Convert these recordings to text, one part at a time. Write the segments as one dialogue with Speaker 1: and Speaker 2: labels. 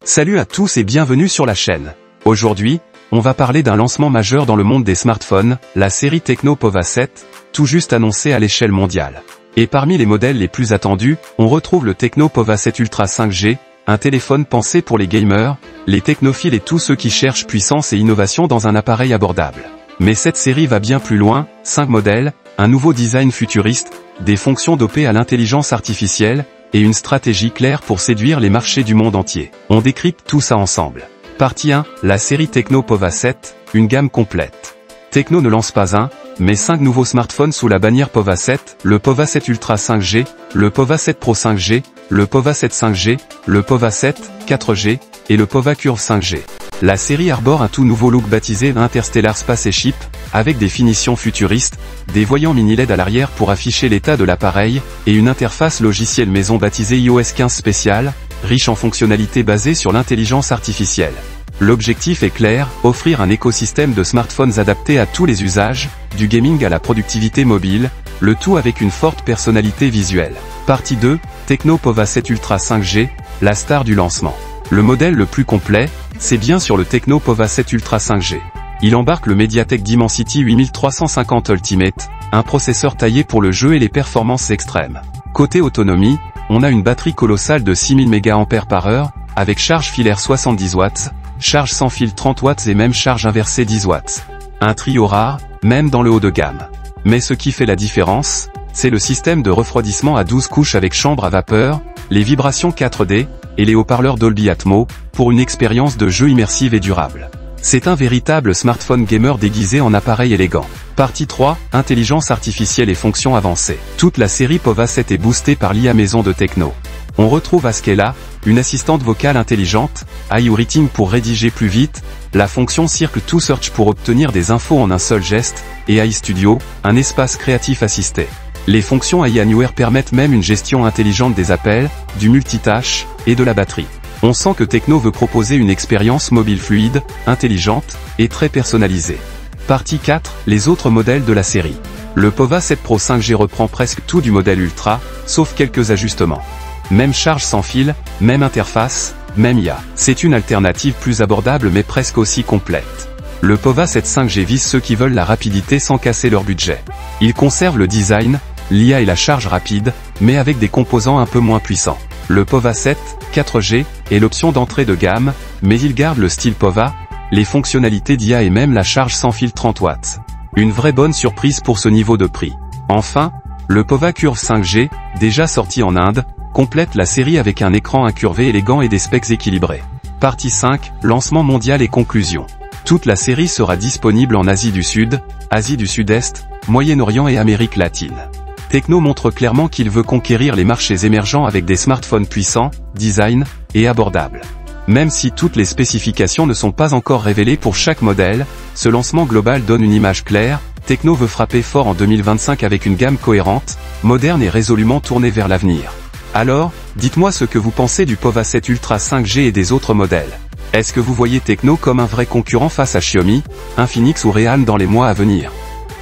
Speaker 1: Salut à tous et bienvenue sur la chaîne. Aujourd'hui, on va parler d'un lancement majeur dans le monde des smartphones, la série Tecno Pova 7, tout juste annoncée à l'échelle mondiale. Et parmi les modèles les plus attendus, on retrouve le Tecno Pova 7 Ultra 5G, un téléphone pensé pour les gamers, les technophiles et tous ceux qui cherchent puissance et innovation dans un appareil abordable. Mais cette série va bien plus loin, 5 modèles, un nouveau design futuriste, des fonctions dopées à l'intelligence artificielle, et une stratégie claire pour séduire les marchés du monde entier. On décrypte tout ça ensemble. Partie 1, la série Tecno Pova 7, une gamme complète. Tecno ne lance pas un, mais 5 nouveaux smartphones sous la bannière Pova 7, le Pova 7 Ultra 5G, le Pova 7 Pro 5G, le Pova 7 5G, le Pova 7 4G, et le Pova Curve 5G. La série arbore un tout nouveau look baptisé Interstellar Spaceship, avec des finitions futuristes, des voyants mini LED à l'arrière pour afficher l'état de l'appareil, et une interface logicielle maison baptisée iOS 15 Special, riche en fonctionnalités basées sur l'intelligence artificielle. L'objectif est clair, offrir un écosystème de smartphones adaptés à tous les usages, du gaming à la productivité mobile, le tout avec une forte personnalité visuelle. Partie 2, Tecno Pova 7 Ultra 5G, la star du lancement. Le modèle le plus complet, c'est bien sûr le Tecno Pova 7 Ultra 5G. Il embarque le MediaTek Dimensity 8350 Ultimate, un processeur taillé pour le jeu et les performances extrêmes. Côté autonomie, on a une batterie colossale de 6000 mAh, avec charge filaire 70 watts, charge sans fil 30 watts et même charge inversée 10 watts. Un trio rare, même dans le haut de gamme. Mais ce qui fait la différence, c'est le système de refroidissement à 12 couches avec chambre à vapeur, les vibrations 4D, et les haut-parleurs Dolby Atmos, pour une expérience de jeu immersive et durable. C'est un véritable smartphone gamer déguisé en appareil élégant. Partie 3, intelligence artificielle et fonctions avancées. Toute la série Pova 7 est boostée par l'IA maison de Tecno. On retrouve Askella, une assistante vocale intelligente, iWriting pour rédiger plus vite, la fonction Circle to Search pour obtenir des infos en un seul geste, et iStudio, un espace créatif assisté. Les fonctions AI Anywhere permettent même une gestion intelligente des appels, du multitâche, et de la batterie. On sent que Tecno veut proposer une expérience mobile fluide, intelligente, et très personnalisée. Partie 4, les autres modèles de la série. Le Pova 7 Pro 5G reprend presque tout du modèle Ultra, sauf quelques ajustements. Même charge sans fil, même interface, même IA. C'est une alternative plus abordable mais presque aussi complète. Le Pova 7 5G vise ceux qui veulent la rapidité sans casser leur budget. Il conserve le design, l'IA et la charge rapide, mais avec des composants un peu moins puissants. Le Pova 7 4G est l'option d'entrée de gamme, mais il garde le style Pova, les fonctionnalités d'IA et même la charge sans fil 30 watts. Une vraie bonne surprise pour ce niveau de prix. Enfin, le Pova Curve 5G, déjà sorti en Inde, complète la série avec un écran incurvé élégant et des specs équilibrés. Partie 5, lancement mondial et conclusion. Toute la série sera disponible en Asie du Sud, Asie du Sud-Est, Moyen-Orient et Amérique latine. Tecno montre clairement qu'il veut conquérir les marchés émergents avec des smartphones puissants, design, et abordables. Même si toutes les spécifications ne sont pas encore révélées pour chaque modèle, ce lancement global donne une image claire. Tecno veut frapper fort en 2025 avec une gamme cohérente, moderne et résolument tournée vers l'avenir. Alors, dites-moi ce que vous pensez du Pova 7 Ultra 5G et des autres modèles. Est-ce que vous voyez Tecno comme un vrai concurrent face à Xiaomi, Infinix ou Realme dans les mois à venir?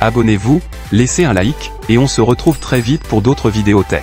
Speaker 1: Abonnez-vous, laissez un like, et on se retrouve très vite pour d'autres vidéos tech.